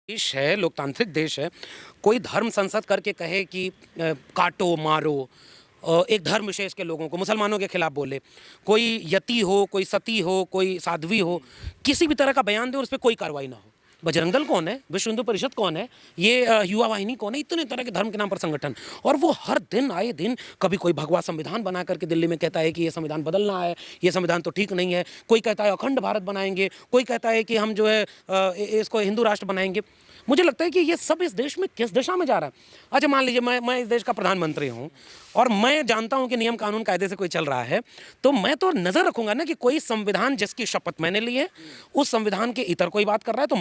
देश है, लोकतांत्रिक देश है, कोई धर्म संसद करके कहे कि काटो, मारो, एक धर्म विशेष के लोगों को, मुसलमानों के खिलाफ बोले, कोई यति हो, कोई सती हो, कोई साध्वी हो, किसी भी तरह का बयान दे और उस पर कोई कार्रवाई ना हो। बजरंग दल कौन है, विश्व हिंदू परिषद कौन है, ये युवा वाहिनी कौन है, इतने तरह के धर्म के नाम पर संगठन, और वो हर दिन आए दिन कभी कोई भगवा संविधान बना करके दिल्ली में कहता है कि ये संविधान बदलना है, ये संविधान तो ठीक नहीं है, कोई कहता है अखंड भारत बनाएंगे, कोई कहता है कि हम जो है इसको हिंदू राष्ट्र बनाएंगे। मुझे लगता है कि ये सब इस देश में किस दिशा में जा रहा है। अच्छा, मान लीजिए मैं इस देश का प्रधानमंत्री हूँ और मैं जानता हूँ कि नियम कानून कायदे से कोई चल रहा है, तो मैं तो नज़र रखूंगा ना कि कोई संविधान जिसकी शपथ मैंने ली है उस संविधान के इतर कोई बात कर रहा है, तो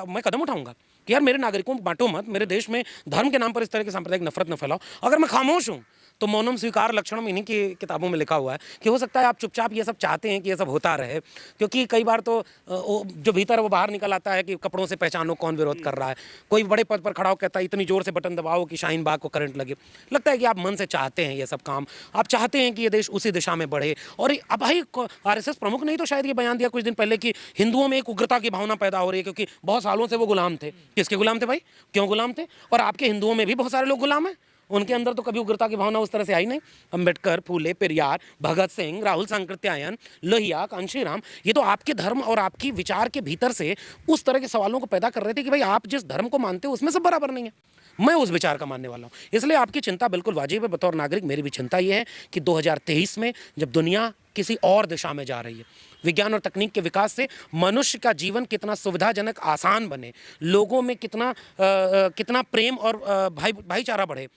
मैं कदम उठाऊंगा कि यार मेरे नागरिकों को बांटो मत, मेरे देश में धर्म के नाम पर इस तरह की सांप्रदायिक नफरत न फैलाओ। अगर मैं खामोश हूँ तो मौनम स्वीकार लक्षणम इन्हीं की किताबों में लिखा हुआ है कि हो सकता है आप चुपचाप ये सब चाहते हैं कि ये सब होता रहे, क्योंकि कई बार तो जो भीतर वो बाहर निकल आता है कि कपड़ों से पहचानो कौन विरोध कर रहा है। कोई बड़े पद पर खड़ा हो कहता है इतनी जोर से बटन दबाओ कि शाहीन बाग को करंट लगे। लगता है कि आप मन से चाहते हैं ये सब काम, आप चाहते हैं कि ये देश उसी दिशा में बढ़े। और अब भाई आरएसएस प्रमुख ने तो शायद ये बयान दिया कुछ दिन पहले कि हिंदुओं में एक उग्रता की भावना पैदा हो रही है, क्योंकि बहुत सालों से वो गुलाम थे। किसके गुलाम थे भाई, क्यों गुलाम थे? और आपके हिंदुओं में भी बहुत सारे लोग गुलाम हैं, उनके अंदर तो कभी उग्रता की भावना उस तरह से आई नहीं। अंबेडकर, फूले, पेरियार, भगत सिंह, राहुल सांकृत्यायन, लोहिया, कांशीराम, ये तो आपके धर्म और आपकी विचार के भीतर से उस तरह के सवालों को पैदा कर रहे थे कि भाई आप जिस धर्म को मानते हो उसमें सब बराबर नहीं है। मैं उस विचार का मानने वाला हूँ, इसलिए आपकी चिंता बिल्कुल वाजिब है। बतौर नागरिक मेरी भी चिंता ये है कि 2023 में जब दुनिया किसी और दिशा में जा रही है, विज्ञान और तकनीक के विकास से मनुष्य का जीवन कितना सुविधाजनक, आसान बने, लोगों में कितना प्रेम और भाईचारा बढ़े,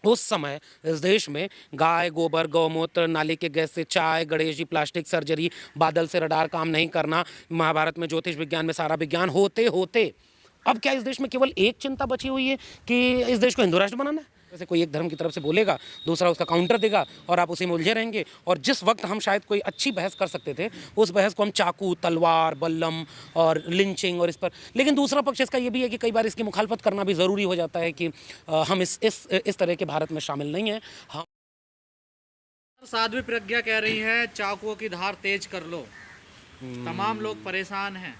उस समय इस देश में गाय गोबर, गौमूत्र, नाली के गैस से चाय, गणेश जी, प्लास्टिक सर्जरी, बादल से रडार काम नहीं करना, महाभारत में ज्योतिष विज्ञान में सारा विज्ञान होते होते अब क्या इस देश में केवल एक चिंता बची हुई है कि इस देश को हिंदू राष्ट्र बनाना है। जैसे कोई एक धर्म की तरफ से बोलेगा, दूसरा उसका काउंटर देगा और आप उसी में उलझे रहेंगे। और जिस वक्त हम शायद कोई अच्छी बहस कर सकते थे, उस बहस को हम चाकू, तलवार, बल्लम और लिंचिंग और इस पर। लेकिन दूसरा पक्ष इसका ये भी है कि कई बार इसकी मुखालफत करना भी ज़रूरी हो जाता है कि हम इस तरह के भारत में शामिल नहीं हैं। हम साध्वी प्रज्ञा कह रही है चाकुओं की धार तेज कर लो, तमाम लोग परेशान हैं।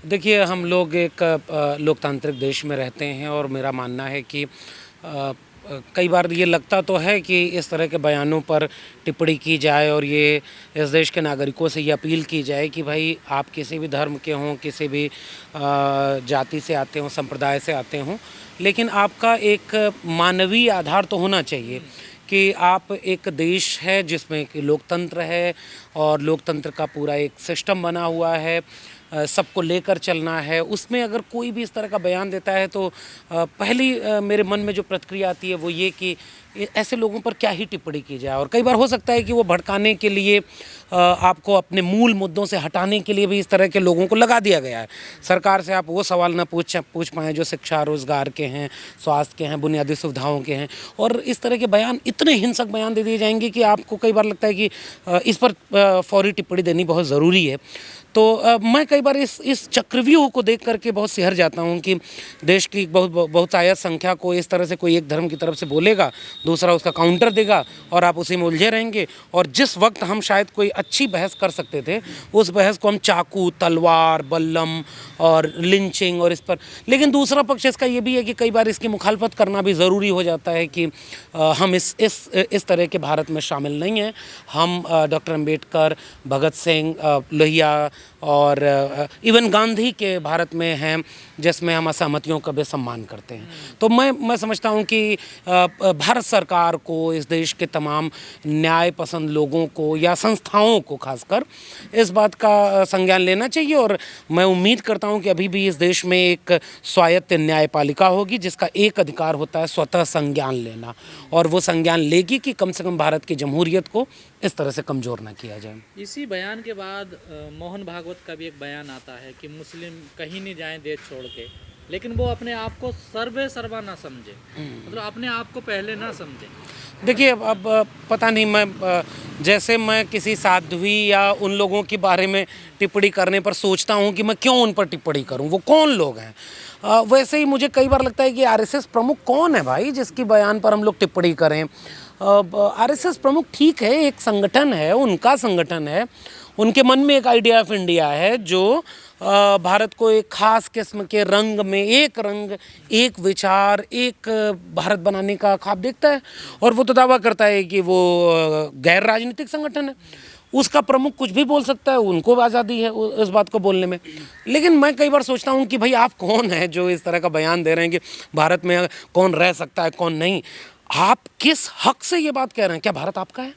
देखिए, हम लोग एक लोकतांत्रिक देश में रहते हैं और मेरा मानना है कि कई बार ये लगता तो है कि इस तरह के बयानों पर टिप्पणी की जाए और ये इस देश के नागरिकों से ये अपील की जाए कि भाई आप किसी भी धर्म के हों, किसी भी जाति से आते हों, संप्रदाय से आते हों, लेकिन आपका एक मानवीय आधार तो होना चाहिए कि आप एक देश है जिसमें कि लोकतंत्र है और लोकतंत्र का पूरा एक सिस्टम बना हुआ है, सबको लेकर चलना है। उसमें अगर कोई भी इस तरह का बयान देता है तो पहली मेरे मन में जो प्रतिक्रिया आती है वो ये कि ऐसे लोगों पर क्या ही टिप्पणी की जाए। और कई बार हो सकता है कि वो भड़काने के लिए, आपको अपने मूल मुद्दों से हटाने के लिए भी इस तरह के लोगों को लगा दिया गया है। सरकार से आप वो सवाल ना पूछ पाएँ जो शिक्षा, रोज़गार के हैं, स्वास्थ्य के हैं, बुनियादी सुविधाओं के हैं, और इस तरह के बयान, इतने हिंसक बयान दे दिए जाएंगे कि आपको कई बार लगता है कि इस पर फौरी टिप्पणी देनी बहुत ज़रूरी है। तो मैं कई बार इस चक्रव्यूह को देख करके बहुत सिहर जाता हूँ कि देश की बहुतायत संख्या को इस तरह से कोई एक धर्म की तरफ से बोलेगा, दूसरा उसका काउंटर देगा और आप उसी में उलझे रहेंगे। और जिस वक्त हम शायद कोई अच्छी बहस कर सकते थे, उस बहस को हम चाकू, तलवार, बल्लम और लिंचिंग और इस पर। लेकिन दूसरा पक्ष इसका ये भी है कि कई बार इसकी मुखालफत करना भी ज़रूरी हो जाता है कि हम इस तरह के भारत में शामिल नहीं हैं। हम डॉक्टर अंबेडकर, भगत सिंह, लोहिया और इवन गांधी के भारत में हैं जिसमें हम असहमतियों का भी सम्मान करते हैं। तो मैं समझता हूं कि भारत सरकार को, इस देश के तमाम न्याय पसंद लोगों को या संस्थाओं को खासकर इस बात का संज्ञान लेना चाहिए। और मैं उम्मीद करता हूं कि अभी भी इस देश में एक स्वायत्त न्यायपालिका होगी जिसका एक अधिकार होता है स्वतः संज्ञान लेना, और वो संज्ञान लेगी कि कम से कम भारत की जमहूरियत को इस तरह से कमज़ोर ना किया जाए। इसी बयान के बाद मोहन भागवत का भी एक बयान आता है कि मुस्लिम कहीं नहीं जाएं देश छोड़ के, लेकिन वो अपने आप को सर्वे सर्वा ना समझे, मतलब अपने आप को पहले ना समझे। देखिए, अब पता नहीं, जैसे मैं किसी साध्वी या उन लोगों के बारे में टिप्पणी करने पर सोचता हूँ कि मैं क्यों उन पर टिप्पणी करूँ, वो कौन लोग हैं, वैसे ही मुझे कई बार लगता है कि आरएसएस प्रमुख कौन है भाई जिसकी बयान पर हम लोग टिप्पणी करें। आरएसएस प्रमुख ठीक है, एक संगठन है, उनका संगठन है, उनके मन में एक आइडिया ऑफ इंडिया है जो भारत को एक खास किस्म के रंग में, एक रंग, एक विचार, एक भारत बनाने का ख्वाब देखता है और वो तो दावा करता है कि वो गैर राजनीतिक संगठन है, उसका प्रमुख कुछ भी बोल सकता है, उनको आज़ादी है उस बात को बोलने में। लेकिन मैं कई बार सोचता हूँ कि भाई आप कौन हैं जो इस तरह का बयान दे रहे हैं कि भारत में कौन रह सकता है कौन नहीं। आप किस हक से ये बात कह रहे हैं? क्या भारत आपका है?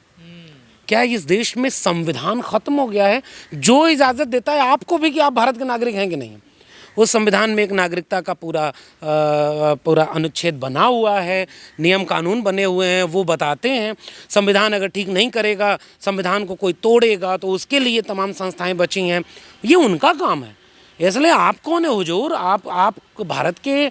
क्या इस देश में संविधान खत्म हो गया है जो इजाज़त देता है आपको भी कि आप भारत के नागरिक हैं कि नहीं? उस संविधान में एक नागरिकता का पूरा अनुच्छेद बना हुआ है, नियम कानून बने हुए हैं, वो बताते हैं संविधान अगर ठीक नहीं करेगा, संविधान को कोई तोड़ेगा तो उसके लिए तमाम संस्थाएं बची हैं, ये उनका काम है। इसलिए आप कौन है हुजूर? आप भारत के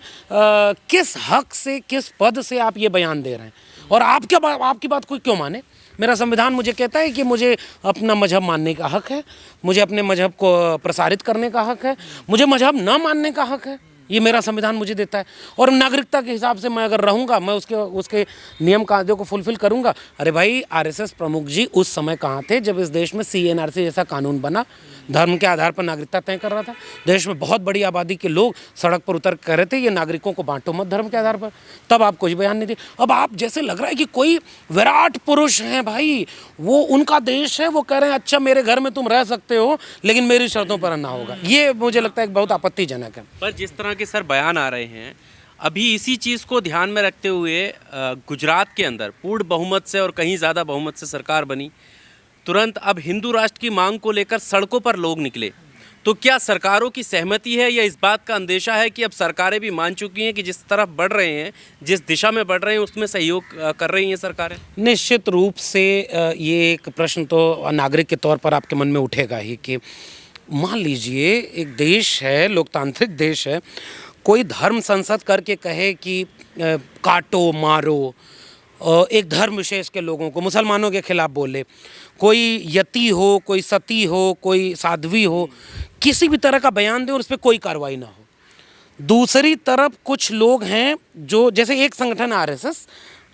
किस हक से, किस पद से आप ये बयान दे रहे हैं? और आपकी बात कोई क्यों माने? मेरा संविधान मुझे कहता है कि मुझे अपना मजहब मानने का हक है, मुझे अपने मजहब को प्रसारित करने का हक है, मुझे मजहब ना मानने का हक है, ये मेरा संविधान मुझे देता है। और नागरिकता के हिसाब से मैं अगर रहूँगा, मैं उसके नियम कायदों को फुलफिल करूँगा। अरे भाई, आरएसएस प्रमुख जी उस समय कहाँ थे जब इस देश में सीएनआरसी जैसा कानून बना, धर्म के आधार पर नागरिकता तय कर रहा था? देश में बहुत बड़ी आबादी के लोग सड़क पर उतर कह रहे थे ये नागरिकों को बांटो मत धर्म के आधार पर, तब आप कुछ बयान नहीं थे। अब आप जैसे लग रहा है कि कोई विराट पुरुष हैं भाई, वो उनका देश है, वो कह रहे हैं अच्छा मेरे घर में तुम रह सकते हो लेकिन मेरी शर्तों पर रहना होगा। ये मुझे लगता है बहुत आपत्तिजनक है। पर जिस तरह के सर बयान आ रहे हैं, अभी इसी चीज़ को ध्यान में रखते हुए गुजरात के अंदर पूर्ण बहुमत से और कहीं ज़्यादा बहुमत से सरकार बनी, तुरंत अब हिंदू राष्ट्र की मांग को लेकर सड़कों पर लोग निकले। तो क्या सरकारों की सहमति है या इस बात का अंदेशा है कि अब सरकारें भी मान चुकी हैं कि जिस तरफ बढ़ रहे हैं, जिस दिशा में बढ़ रहे हैं उसमें सहयोग कर रही हैं सरकारें? निश्चित रूप से ये एक प्रश्न तो नागरिक के तौर पर आपके मन में उठेगा ही कि मान लीजिए एक देश है, लोकतांत्रिक देश है, कोई धर्म संसद करके कहे कि काटो मारो, एक धर्म विशेष के लोगों को, मुसलमानों के खिलाफ बोले, कोई यति हो, कोई सती हो, कोई साध्वी हो, किसी भी तरह का बयान दे और उस पर कोई कार्रवाई ना हो। दूसरी तरफ कुछ लोग हैं जो, जैसे एक संगठन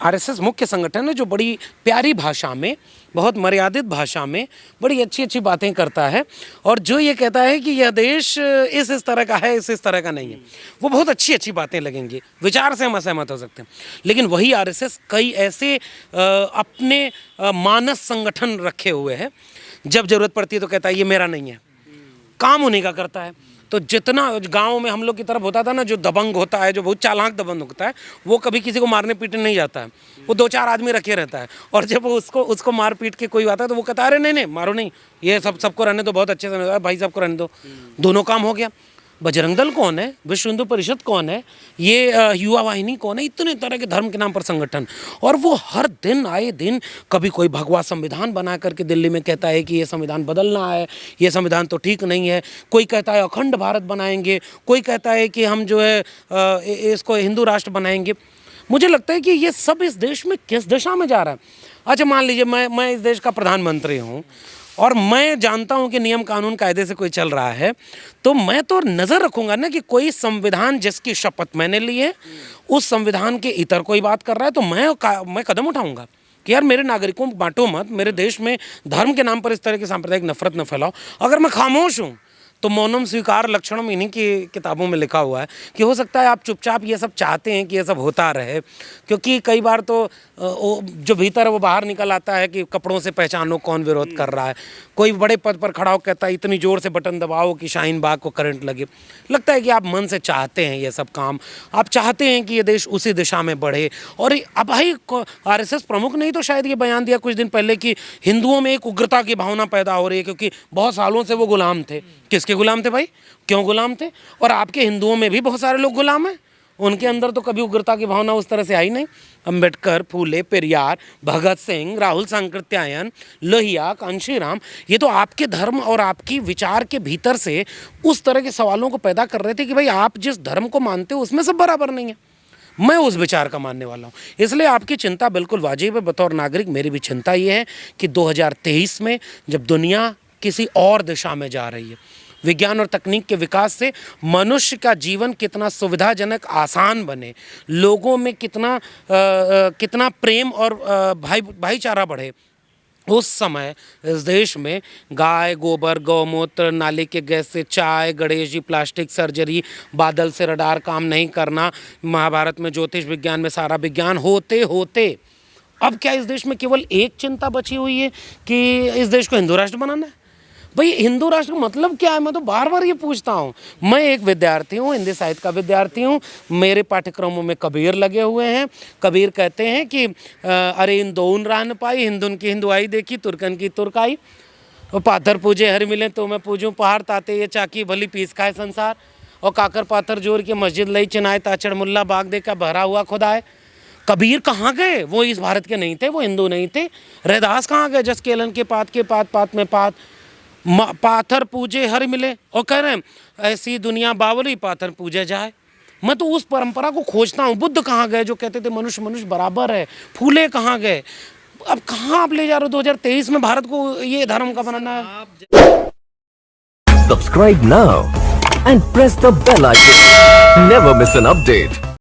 आरएसएस मुख्य संगठन है जो बड़ी प्यारी भाषा में, बहुत मर्यादित भाषा में बड़ी अच्छी अच्छी बातें करता है और जो ये कहता है कि यह देश इस तरह का है, इस तरह का नहीं है, वो बहुत अच्छी अच्छी बातें लगेंगी, विचार से हम असहमत हो सकते हैं। लेकिन वही आरएसएस कई ऐसे अपने मानस संगठन रखे हुए है, जब जरूरत पड़ती है तो कहता है ये मेरा नहीं है, काम उन्हीं का करता है। तो जितना गांव में हम लोग की तरफ होता था ना, जो दबंग होता है, जो बहुत चालाक दबंग होता है, वो कभी किसी को मारने पीटने नहीं जाता है, वो 2-4 आदमी रखे रहता है। और जब वो उसको मार पीट के कोई आता है तो वो कहता है अरे नहीं मारो नहीं, ये सबको रहने दो, बहुत अच्छे से भाई सबको रहने दो, दोनों काम हो गया। बजरंग दल कौन है? विश्व हिंदू परिषद कौन है? ये युवा वाहिनी कौन है? इतने तरह के धर्म के नाम पर संगठन, और वो हर दिन आए दिन कभी कोई भगवा संविधान बना करके दिल्ली में कहता है कि ये संविधान बदलना है, ये संविधान तो ठीक नहीं है, कोई कहता है अखंड भारत बनाएंगे, कोई कहता है कि हम जो है इसको हिंदू राष्ट्र बनाएंगे। मुझे लगता है कि ये सब इस देश में किस दिशा में जा रहा है। अच्छा मान लीजिए मैं इस देश का प्रधानमंत्री हूँ और मैं जानता हूं कि नियम कानून कायदे से कोई चल रहा है, तो मैं तो नज़र रखूंगा ना कि कोई संविधान जिसकी शपथ मैंने ली है, उस संविधान के इतर कोई बात कर रहा है तो मैं कदम उठाऊंगा कि यार मेरे नागरिकों को बांटो मत, मेरे देश में धर्म के नाम पर इस तरह की सांप्रदायिक नफरत न फैलाओ। अगर मैं खामोश हूँ तो मौनम स्वीकार लक्षणम इन्हीं की किताबों में लिखा हुआ है कि हो सकता है आप चुपचाप ये सब चाहते हैं कि ये सब होता रहे, क्योंकि कई बार तो जो भीतर है वो बाहर निकल आता है कि कपड़ों से पहचानो कौन विरोध कर रहा है। कोई बड़े पद पर खड़ा हो कहता है इतनी ज़ोर से बटन दबाओ कि शाहीन बाग को करंट लगे। लगता है कि आप मन से चाहते हैं ये सब काम, आप चाहते हैं कि ये देश उसी दिशा में बढ़े। और अब भाई आरएसएस प्रमुख ने ही तो शायद ये बयान दिया कुछ दिन पहले कि हिंदुओं में एक उग्रता की भावना पैदा हो रही है, क्योंकि बहुत सालों से वो गुलाम थे। किसके गुलाम थे भाई? क्यों गुलाम थे? और आपके हिंदुओं में भी बहुत सारे लोग गुलाम हैं, उनके अंदर तो कभी उग्रता की भावना उस तरह से आई नहीं। अंबेडकर, फूले, पेरियार, भगत सिंह, राहुल सांकृत्यायन, लोहिया, कांशीराम, ये तो आपके धर्म और आपकी विचार के भीतर से उस तरह के सवालों को पैदा कर रहे थे कि भाई आप जिस धर्म को मानते हो उसमें सब बराबर नहीं है। मैं उस विचार का मानने वाला हूँ, इसलिए आपकी चिंता बिल्कुल वाजिब है। बतौर नागरिक मेरी भी चिंता ये है कि 2023 में जब दुनिया किसी और दिशा में जा रही है, विज्ञान और तकनीक के विकास से मनुष्य का जीवन कितना सुविधाजनक, आसान बने, लोगों में कितना प्रेम और भाईचारा बढ़े, उस समय इस देश में गाय गोबर गौमूत्र नाली के गैस से चाय, गणेश जी प्लास्टिक सर्जरी, बादल से रडार काम नहीं करना, महाभारत में ज्योतिष विज्ञान में सारा विज्ञान होते होते अब क्या इस देश में केवल एक चिंता बची हुई है कि इस देश को हिंदू राष्ट्र बनाना है। भाई हिंदू राष्ट्र का मतलब क्या है? मैं तो बार बार ये पूछता हूँ। मैं एक विद्यार्थी हूँ, हिंदी साहित्य का विद्यार्थी हूँ। मेरे पाठ्यक्रमों में कबीर लगे हुए हैं। कबीर कहते हैं कि अरे इन दोन रान पाई, हिंदुन की हिंदुआई देखी, तुर्कन की तुर्काई। और पाथर पूजे हर मिले तो मैं पूजूं, पहाड़ ताते ये चाकी भली पीस खाए संसार। और काकर पाथर जोर के मस्जिद लई चिनाए, ताचड़ मुल्ला बाग देखा भरा हुआ खुदाए। कबीर कहाँ गए? वो इस भारत के नहीं थे, वो हिंदू नहीं थे। रैदास कहाँ गए? जस केलन के पात पात में पात, पाथर पूजे हर मिले। और कह रहे हैं ऐसी दुनिया बावली पाथर पूजे जाए। मैं तो उस परंपरा को खोजता हूँ। बुद्ध कहाँ गए जो कहते थे मनुष्य मनुष्य बराबर है? फूले कहाँ गए? अब कहाँ आप ले जा रहे हो 2023 में भारत को ये धर्म का बनाना है? Subscribe now and press the bell icon. Never miss an update.